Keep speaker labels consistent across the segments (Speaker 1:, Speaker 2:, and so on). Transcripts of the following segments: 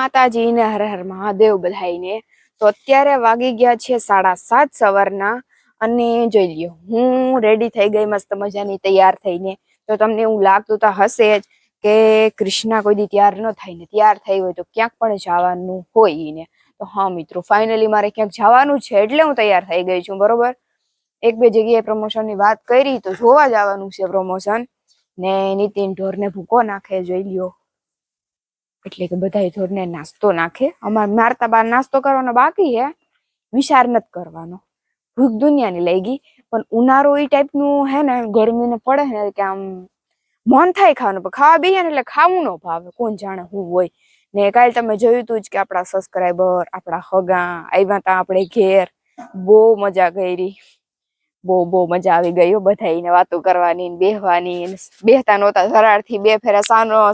Speaker 1: માતાજી ને હર હર મહાદેવ બધાઈને. તો અત્યારે વાગી ગયા છે 7:30 સવારના અને જોઈ લ્યો હું રેડી થઈ ગઈ મસ્ત મજાની તૈયાર થઈને. તો તમને એવું લાગતું તો હશે જ કે કૃષ્ણા કોઈ દી તૈયાર ન થાય ને તૈયાર થઈ હોય તો ક્યાંક પણ જવાનું હોય ને. તો હા મિત્રો ફાઇનલી મારે ક્યાંક જવાનું છે એટલે હું તૈયાર થઈ ગઈ છું બરોબર. એક બે જગ્યાએ પ્રમોશન ની વાત કરી તો જોવા જવાનું છે પ્રમોશન ને નીતિન ઢોરને ભૂકો નાખે જોઈ લ્યો. એટલે કે બધા ઢોરને નાસ્તો નાખે. અમારે મારતા બાર નાસ્તો કરવાનો બાકી હે, વિચાર નથી કરવાનો. ભૂખ દુનિયાની લઈ ગઈ પણ ઉનાળો એ ટાઈપ નું હે ને ગરમીને પડે ને કે આમ મન થાય ખાવાનું પણ ખાવા બેહીએ ને એટલે ખાવું ન ભાવે. કોણ જાણે હું હોય ને. કાલે તમે જોયું તું જ કે આપણા સબસ્ક્રાઈબર આપણા હગા આવ્યા તા આપણે ઘેર. બહુ મજા કરી, બહુ મજા આવી ગઈ બધાઈને વાતો કરવાની બેહવાની. બેહતા નહોતા ધરાડ થી 2 ફેરા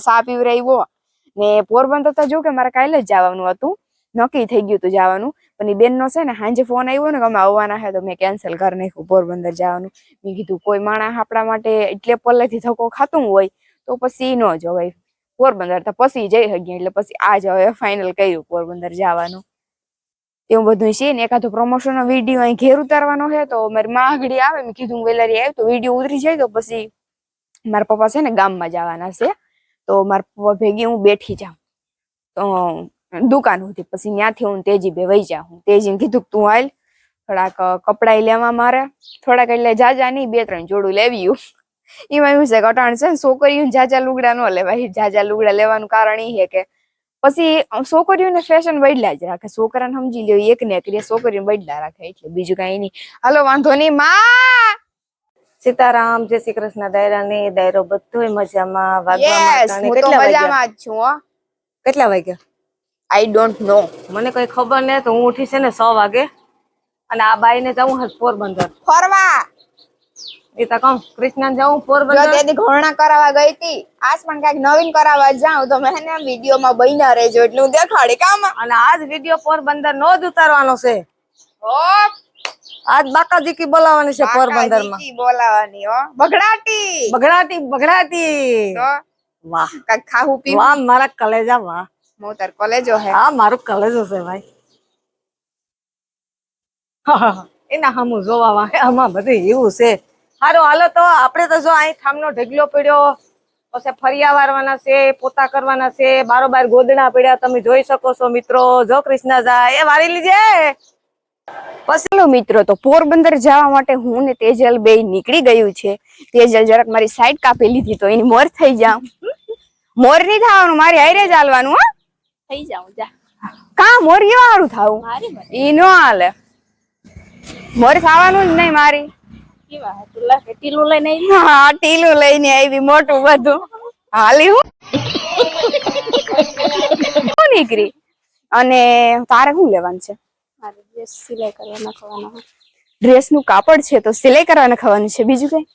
Speaker 1: સા પીવરાવ્યો ને પોરબંદર તો જો કે મારે કાલે જ જવાનું હતું, નક્કી થઈ ગયું હતું જવાનું પણ એ બેન નો છે ને સાંજે ફોન આવ્યો ને કે અમે આવવાના છે તો મેં કેન્સલ કરી નાખ્યું પોરબંદર જવાનું. મેં કીધું કોઈ માણસ આપણા માટે એટલે પલ્લેથી ધક્કો ખાતું હોય તો પછી ન જવાય. પોરબંદર તો પછી જઈ શકીએ એટલે પછી આજ હવે ફાઇનલ કર્યું પોરબંદર જવાનું. એવું બધું છે ને. એકાદો પ્રમોશન નો વિડીયો અહીં ઘેર ઉતારવાનો છે તો મારી માં આગળ આવે મેં કીધું વેલારી આવે તો વિડીયો ઉતરી જાય તો પછી મારા પપ્પા છે ને ગામમાં જવાના છે તો મારા પપ્પા ભેગી હું બેઠી જાઉં તો દુકાન હતી. પછી ત્યાંથી હું તેજી બે વહી જાઉં. તેજીને કીધું તું હાલ થોડાક કપડા લેવા મારે, થોડાક એટલે જાજા નહીં 2-3 જોડું લેવ્યું. એમાં એવું છે કટાણ છે ને છોકરીઓને જાજા લુગડા ન લેવાય. જાજા લુગડા લેવાનું કારણ એ છે કે પછી છોકરીઓને ફેશન બદલા જ રાખે. છોકરાને સમજી લ્યો એક ને એક છોકરીઓને બદલા રાખે એટલે બીજું કઈ નહીં. હાલો વાંધો નહીં માં.
Speaker 2: સીતારામ, જય શ્રી કૃષ્ણ. દાયરાની દાયરો બધોય મજામાં.
Speaker 1: હું તો મજામાં જ છું હો.
Speaker 2: કેટલા વાગ્યા?
Speaker 1: I don't know.
Speaker 2: મને કઈ ખબર નહી. તો હું ઉઠી છે ને 6 વાગે અને આ બાઈ ને જવું હે પોરબંદર
Speaker 1: ફરવા.
Speaker 2: એ તો કહું કૃષ્ણ જવું પોરબંદર.
Speaker 1: જો તેદી ઘોરણા કરાવવા ગઈ હતી. આજ પણ કઈક નવીન કરાવવા જાઉં તો મેં ને વિડીયો માં બન્યા રહેજો એટલે હું દેખાડી કામ.
Speaker 2: અને આજ વિડીયો પોરબંદર નો જ ઉતારવાનો છે. આજ બાકાજી કી બોલાવાની છે પોરબંદર માં.
Speaker 1: બોલાવાની હો. બગડાટી
Speaker 2: બગડાટી બગડાટી.
Speaker 1: તો
Speaker 2: વાહ
Speaker 1: કઈક ખાવું પીવું.
Speaker 2: વાહ મારા કલેજા વાહ.
Speaker 1: મોતર કોલેજો હે.
Speaker 2: હા મારું કલેજો છે ભાઈ. એના હમું જોવા વાહે આમાં બધું એવું છે. સારું હાલો તો આપણે તો જો અહીં ઠામનો ઢગલો પડ્યો પછી ફરિયા વારવાના છે, પોતા કરવાના છે, બારોબાર ગોદડા પડ્યા તમે જોઈ શકો છો મિત્રો. જો કૃષ્ણ જાય એ વારી લીજે.
Speaker 1: પછી મિત્રો તો પોરબંદર જવા માટે હું ને તેજલ બે નીકળી ગયું છે. તેજલ જરાક મારી સાઈડ કાપી લીધી તો એની મોર થઈ જાવ. મોર નહીં થવાનું, મારી હારે ચાલવાનું. હો થઈ જાવ જા. કા મોર કેવા હારું થાવું? ઈ નો હાલે. મોર ખાવાનું જ નહીં મારી. કેવા તુલા કે ટીલું લઈને આવી? હા ટીલું લઈને આવી મોટું બધું. હાલી હું નીકળી. અને તારે શું લેવાનું છે? મારે ડ્રેસ સિલાઈ કરવા નાખવાનો. ડ્રેસ નું કાપડ છે તો સિલાઈ કરવા નાખવાનું છે. બીજું કઈ?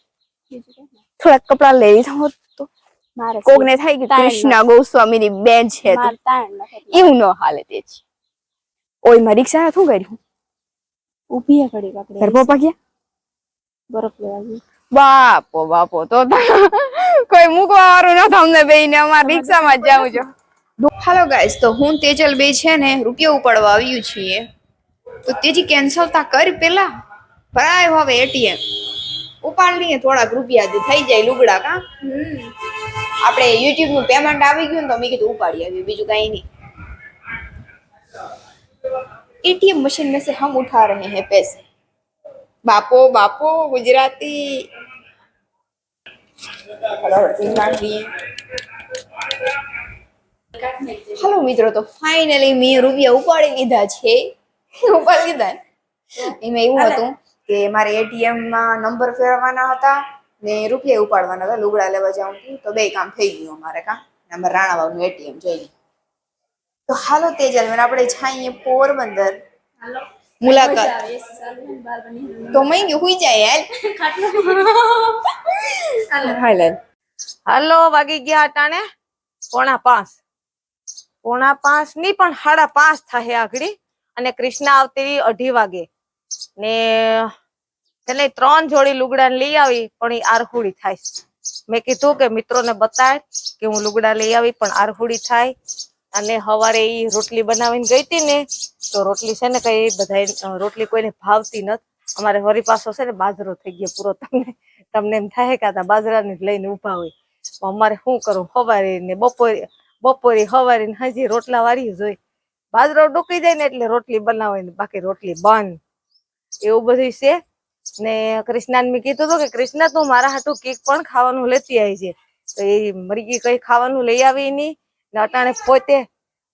Speaker 1: થોડાક કપડા લઈ થાવ તો મારે કોક ને થાય કે કૃષ્ણા ગોસ્વામીની બેન છે તો એવું ન હાલે. તે જ ઓય માં રિક્ષા શું કર્યું? ઉભી ઘડી કાપડે. તાર પપ્પા ગયા બરફ લેવા ગઈ. બાપો તો કોઈ મૂકવા વાળું ન તમને બેયને અમાર રિક્ષામાં જ જાઉં છું. હાલો ગાઈસ, તો હું તેજલ બે છે ને રૂપિયા ઉપાડવા આવ્યું છીએ તો તેજી કેન્સલ તા કરી પેલા ભરાય હવે એટીએમ ઉપાડ લઈએ. થોડાક રૂપિયા થઈ જાય લુગડા કા. આપણે યુટ્યુબ નું પેમેન્ટ આવી ગયું ને તો મેં કીધું ઉપાડી આવી. બીજું કઈ નહીં. एटीएम मशीन में से हम उठा रहे हैं पैसे. बापो गुजराती. हेलो મિત્રો, તો ફાઇનલી મેં રૂપિયા ઉપાડી લીધા છે. ઉપાડી લીધા. એમાં એવું હતું કે મારે એટીએમ માં નંબર ફેરવવાના હતા ને રૂપિયા ઉપાડવાના હતા. લુગડા લેવા જાઉં તો બે કામ થઈ ગયું અમારે. કા અમારે રાણાવાવનું એટીએમ જોઈ. તો હાલો તેજલ મેં આપણે છાઈએ પોરબંદર મુલાકાત. તો મઈ હુઈ જાય યાર.
Speaker 2: હાલો વાગી ગયા અટાણે 4:45. 4:45 ની પણ 5:30 થાય આગળી. અને કૃષ્ણા આવતી 2:30 વાગે ને એટલે 3 જોડી લુગડા લઈ આવી પણ એ આરહુડી થાય. મેં કીધું કે મિત્રોને બતાય કે હું લુગડા લઈ આવી પણ આરહુડી થાય અને સવારે ઈ રોટલી બનાવીને ગઈ હતી ને તો રોટલી છે ને કઈ બધા રોટલી કોઈને ભાવતી નથી. અમારે વરી પાછો છે ને બાજરો થઈ ગયો પૂરો. તમને એમ થાય કે આ બાજરાને જ લઈને ઉભા હોય. અમારે શું કરું, સવારે ને બપોરે સવારે ને હજી રોટલા વાળી જ હોય. બાજરો ડૂકી જાય ને એટલે રોટલી બનાવે ને બાકી રોટલી બંધ, એવું બધું છે. ને કૃષ્ણાને મેં કીધું હતું કે કૃષ્ણા તું મારા હાટું કેક પણ ખાવાનું લેતી આવી છે. તો એ મરઘી કઈ ખાવાનું લઈ આવી નહીં ને અટાણે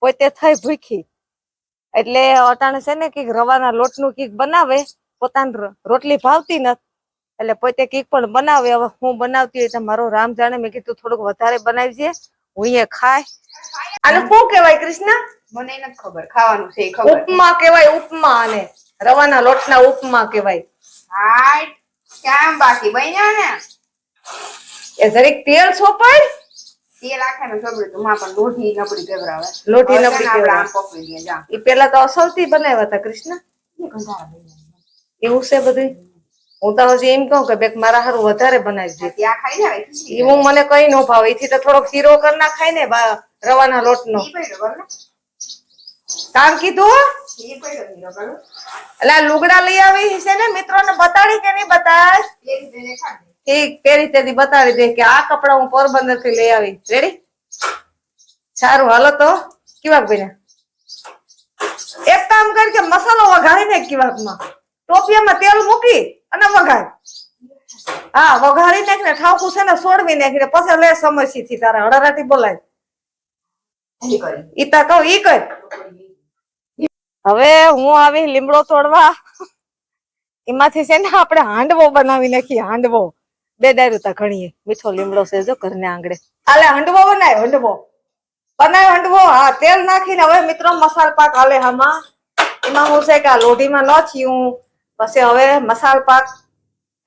Speaker 2: પોતે થઈ ભૂખી. એટલે અટાણે છે ને કઈક રવાના લોટનું કઈક બનાવે, પોતાને રોટલી ભાવતી નથી એટલે પોતે કઈક પણ બનાવે. હવે હું બનાવતી હોય તો મારો રામ જાણે. મેં કીધું થોડુંક વધારે બનાવજે, હું એ ખાય. આને શું કહેવાય કૃષ્ણા?
Speaker 1: મને નથી ખબર, ખાવાનું છે ખબર.
Speaker 2: ઉપમા કહેવાય, ઉપમા. અને રવાના લોટના ઉપમા કહેવાય.
Speaker 1: હાય કેમ બાકી બન્યા ને
Speaker 2: એ જરીક તેલ સોપાય,
Speaker 1: તેલ આખા ને ખબર તો માં પણ લોઢી નબળી ગભરાવે.
Speaker 2: લોઢી નબળી
Speaker 1: આપણે
Speaker 2: કહેવાય.
Speaker 1: આમ પકવી દે જા.
Speaker 2: એ પેલા તો અસલથી બનાવ્યા હતા કૃષ્ણ. એવું છે બધું. હું તો હજી એમ કહું કે બેક મારા હારું વધારે બનાવજે.
Speaker 1: ત્યાં ખાઈ જાય
Speaker 2: ઈ હું મને કઈ નો ભાવે. એથી તો થોડોક શીરો કરી નાખાય ને રવાના લોટનો.
Speaker 1: ઈ પડ્યો બરાબર
Speaker 2: કામ કીધું.
Speaker 1: ઈ પડ્યો હીરો બરાબર.
Speaker 2: એટલે આ લુગડા લઈ આવી છે ને મિત્રોને બતાડી કે નહીં બતાડ?
Speaker 1: એક દિને ખાધે.
Speaker 2: ઠીક, તે રીતે બતાડી દે કે આ કપડા હું પોરબંદર થી લઈ આવી. રેડી? સારું, હાલો તો કેવા બન્યા? એક કામ કર કે મસાલો વઘારી નાખ કિવાકમાં. ટોપિયામાં તેલ મૂકી અને વઘાર. હા, વઘારી નાખ ને ઠાવકું છે ને સોડવી નાખીને પછી લે સમસી થી તારા હળરાટી બોલાય.
Speaker 1: ઈ કરી.
Speaker 2: ઈ તા કહું ઈ કર. હવે હું આવી લીમડો તોડવા. એમાંથી છે ને આપણે હાંડવો બનાવી નાખીએ. હાંડવો બે દારૂ તા ઘણીએ. મીઠો લીમડો છે જો ઘરને આંગળે. હાલે હાંડવો બનાય. હાંડવો. હા, તેલ નાખીને હવે મિત્રો મસાલ પાક હાલે. આમાં એમાં હું છે કે આ લોઢીમાં ન થયું પછી હવે મસાલ પાક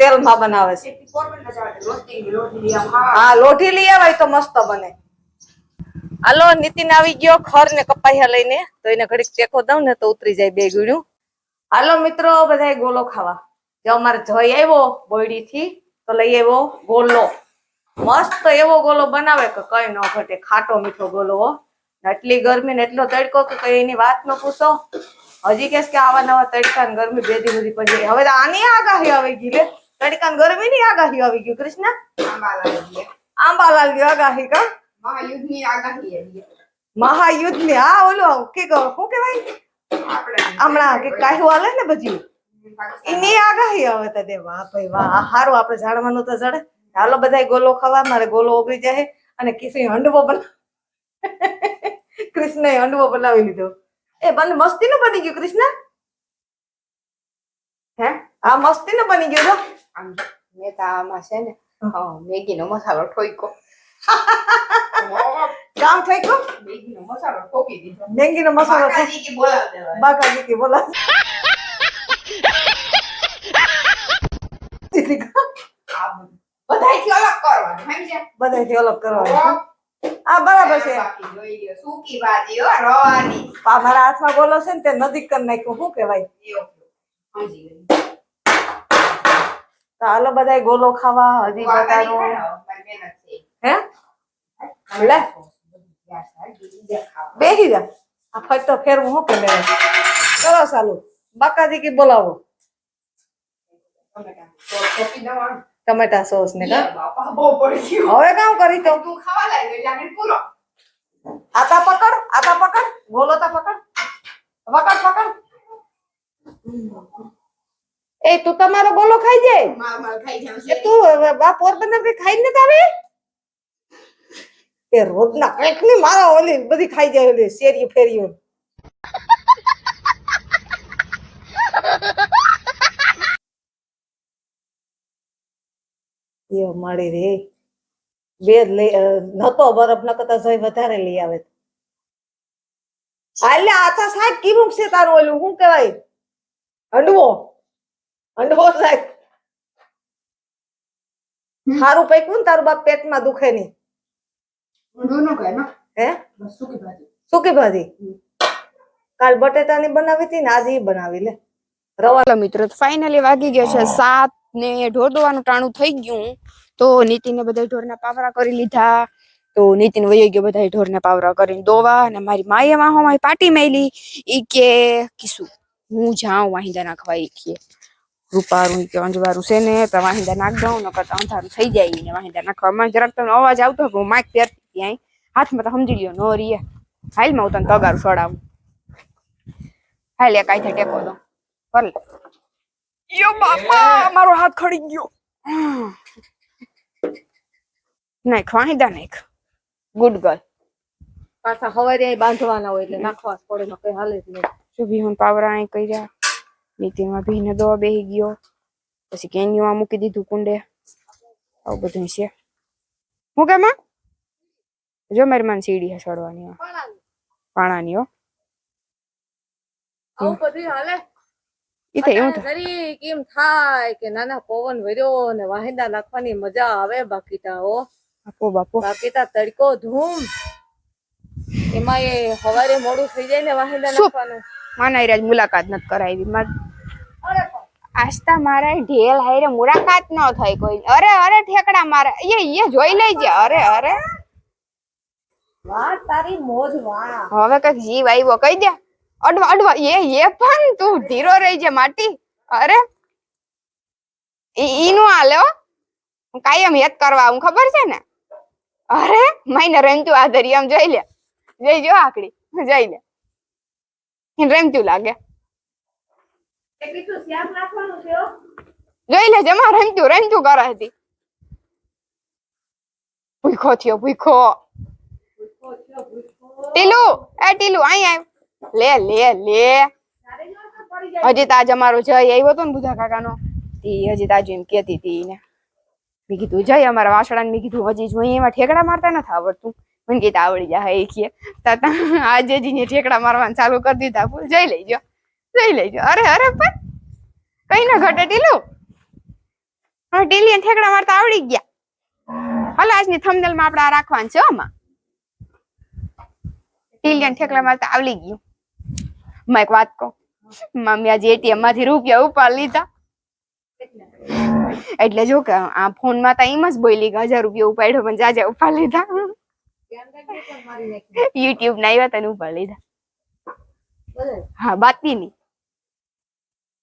Speaker 2: તેલમાં બનાવે છે.
Speaker 1: પોરબંદર જવા રોટલી લોઢી આમ હા.
Speaker 2: હા, લોઢી લઈ આવાય તો મસ્ત બને. હાલો, નીતિન આવી ગયો ખર ને કપાયા લઈને. તો એને ઘડીક ટેકો દઉં ને તો ઉતરી જાય બે ગુણ્યું. હાલો મિત્રો, બધા ગોલો ખાવા. જો અમારે જય આવ્યો બોયડી થી તો લઈ આવ્યો ગોલો. મસ્ત એવો ગોલો બનાવે કે કઈ ન ઘટે. ખાટો મીઠો ગોલો હો. એટલી ગરમી ને એટલો તડકો કે કઈ એની વાત ન પૂછો. હજી કેસ કે આવા નવા તડકા ને ગરમી બે દી બધી પડી. હવે તો આની આગાહી આવી ગઈ લે. તડકા ને ગરમી ની આગાહી આવી ગઈ કૃષ્ણ. આંબાલાલ ની આગાહી કા
Speaker 1: મહાયુદ્ધ ની આગાહી આવી.
Speaker 2: મહાયુદ્ધ ની. હા, ઓલું કે શું કેવાય હમણાં કે કાહ્યું હાલે ને બધી એની આગાહી આવે તો દે. વાહ ભાઈ વાહ, સારું આપણે જાણવાનું તો જડે. હાલો બધા ગોલો ખાવા. મારે ગોલો ઓગળી જાય અને કિસી હંડવો કૃષ્ણએ હંડવો બનાવી લીધો. એ બને મસ્તી નું બની ગયું કૃષ્ણ.
Speaker 1: હે
Speaker 2: હા, મસ્તી નું બની ગયું.
Speaker 1: આમ મેં તો આમાં છે ને મેગી નો મસાલો ઠોક્યો.
Speaker 2: કામ થઈ ગયું.
Speaker 1: મેગી નો મસાલો ઠોકી દીધો.
Speaker 2: મેંગી નો મસાલો
Speaker 1: બાકાજી કે બોલાવ દેવાય.
Speaker 2: બાકાજી કે બોલા.
Speaker 1: બધાયથી અલગ કરવાનું સમજ્યા.
Speaker 2: બધાથી અલગ કરવાનું. આ બરાબર છે.
Speaker 1: બાકી જોઈ લ્યો સૂકી ભાજી હો રવાની.
Speaker 2: મારા હાથમાં ગોલો છે ને તે નજીક કરી નાખ્યું. શું કેવાય?
Speaker 1: સમજી ગઈ.
Speaker 2: તો હાલો બધા ગોલો ખાવા. હજી બતાડો હે લે બેહી જા. આ ફરતો ફેરવું હું કે ચલો ચાલુ. બાકાજી કી બોલાવો. ટમેટા સોસ ને કા હવે કામ કરી તો
Speaker 1: તું ખાવા લાગ્યો એટલે આપણે પૂરો.
Speaker 2: આતા પકડ ગોલો તા પકડ. એ તું તમારો ગોલો ખાઈ જાય.
Speaker 1: માર ખાઈ જાવ
Speaker 2: એ તું બા પોરબંદર થી ખાઈ ને તારે એ રોજના કઈક ની મારા ઓલી બધી ખાઈ જાય. ઓલી શેરી ફેરીઓ એ મારી રે બે લઈ નતો બરફ ન કરતા જઈ વધારે લઈ આવે. હાલે આથા સાહેબ કીધું છે તારું ઓલું શું કહેવાય હંડવો સાહેબ. સારું પૈકું ને તારું બાપ પેટમાં દુખે નહીં.
Speaker 1: ઊંધું ન ખાય
Speaker 2: હે
Speaker 1: બસ સૂકી ભાજી.
Speaker 2: સૂકી ભાજી કાલ બટેટાની બનાવી હતી ને આજે ઈ બનાવી લે.
Speaker 1: રવા મિત્રો ફાઇનલી વાગી ગયો છે 7 ને ઢોર દોવાનું ટાણું થઈ ગયું. તો નીતિને બધા ઢોરના પાવરા કરી લીધા તો નીતિન વયો ગયો બધા ઢોરને પાવરા કરીને દોવા, અને મારી માએ મારી પાટી મેલી. ઈ કે કીશું હું જાઉં વાહિંદા નાખવા. ઈ કે રૂપારું કે અંજવારું છે ને તો વાહિંદા નાખ દઉં, ન કરતા અંધારું થઈ જાય ને વાહિંદા નાખવામાં જરાક તમને અવાજ આવતો હોય. હું માઇક પહેરતી ત્યાં હાથમાં તો સમજી લ્યો નો રીએ. હાલ માં હું તને તગારું ચડાવું. હાલ એક આઈથે ટેકો દો ભલે. યો બાપા મારો હાથ ખડી ગયો. નાખ વાહિંદા નાખ. Good girl.
Speaker 2: પાછા હવારે બાંધવાના હોય એટલે નાખવા જ પડે, કઈ હાલે જ નહીં.
Speaker 1: શુભી હું પાવરા અહીં કર્યા. નીતિનમાં ભીને દવા બેહી ગયો. પછી કેન્યુમાં મૂકી દીધું કુંડે. આવું બધું છે. હું કેમાં જો મારી માન સીડી ચડવાની પાણાની હો.
Speaker 2: આવું બધું હાલે.
Speaker 1: ઈ તો એવું
Speaker 2: જરી કેમ થાય કે નાના પવન વર્યો ને વાહિંદા નાખવાની મજા આવે. બાકી તા હો
Speaker 1: બાપો બાપો
Speaker 2: બાકી તા તડકો ધૂમ, એમાં એ હવારે મોડું થઈ જાય ને વાહિંદા નાખવાનું.
Speaker 1: માના રાજ મુલાકાત નથી કરાવી. આસ્તા મારા ઢેલ હારે મુલાકાત ન થઈ કોઈ. અરે અરે ઠેકડા મારે એ જોઈ લેજે. અરે અરે
Speaker 2: વાહ તારી મોજ વાહ.
Speaker 1: હવે કઈક જીવ આવ્યો કહી દે. અડવા અડવા એ પણ તું ધીરો રહી છે માટી. અરે ઈનું હાલે હો. હું કાયમ હેત કરવા હું ખબર છે ને. અરે માઈને રમતું આધરી આમ જોઈ લે. જોઈ જો આકડી જોઈ લે. રમતું લાગે. જોઈ લે જમા રમતું કરે હતી. ભૂખો થયો ભૂખો. ટીલુ એ ટીલુ અહીં આવ. લે લે લે. હજી તો આજ અમારો જય આવ્યો હતો ને બુધા કાકાનો. હજી તાજુ એમ કેતી હતી ને. મેં કીધું જય અમારા વાસણા ને. મેં કીધું હજી જોઈ એમાં ઠેકડા મારતા નથી આવડતું. મને કીધું આવડી જાય. એ કે આજે જીને ઠેકડા મારવાનું ચાલુ કરી દીધા. જઈ લેજો જોઈ લેજો. અરે અરે પણ કઈ ના ઘટે ટીલુ. હવે ટીલી ઠેકડા મારતા આવડી ગયા. હાલ આજની થંબનેલ માં આપણે આ રાખવાનું છે. આમાં ટીલી ઠેકડા મારતા આવડી ગયું. માં એક વાત કહું. મમ્મી આજે એટીએમ માંથી રૂપિયા ઉપાડ લીધા. એટલે જો કે આ ફોન માં તો એમ જ બોલી કે 1000 રૂપિયા ઉપાડ્યો પણ જાજા ઉપાડ લીધા. યુટ્યુબ ના આવ્યા તને ઉપાડ લીધા. હા બાતી ની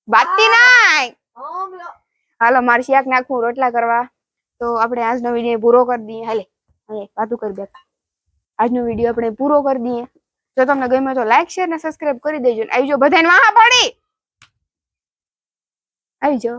Speaker 1: બાતી નાય. હાલો મારે શાક નાખવું રોટલા કરવા. તો આપણે આજનો વિડીયો પૂરો કરી દઈએ. હાલે વાતું કરી બે. આજનો વિડીયો આપણે પૂરો કરી દઈએ. જો તમને ગમ્યો તો લાઈક શેર ને સબસ્ક્રાઇબ કરી દેજો. આવજો બધાને વાહ પડી આવજો.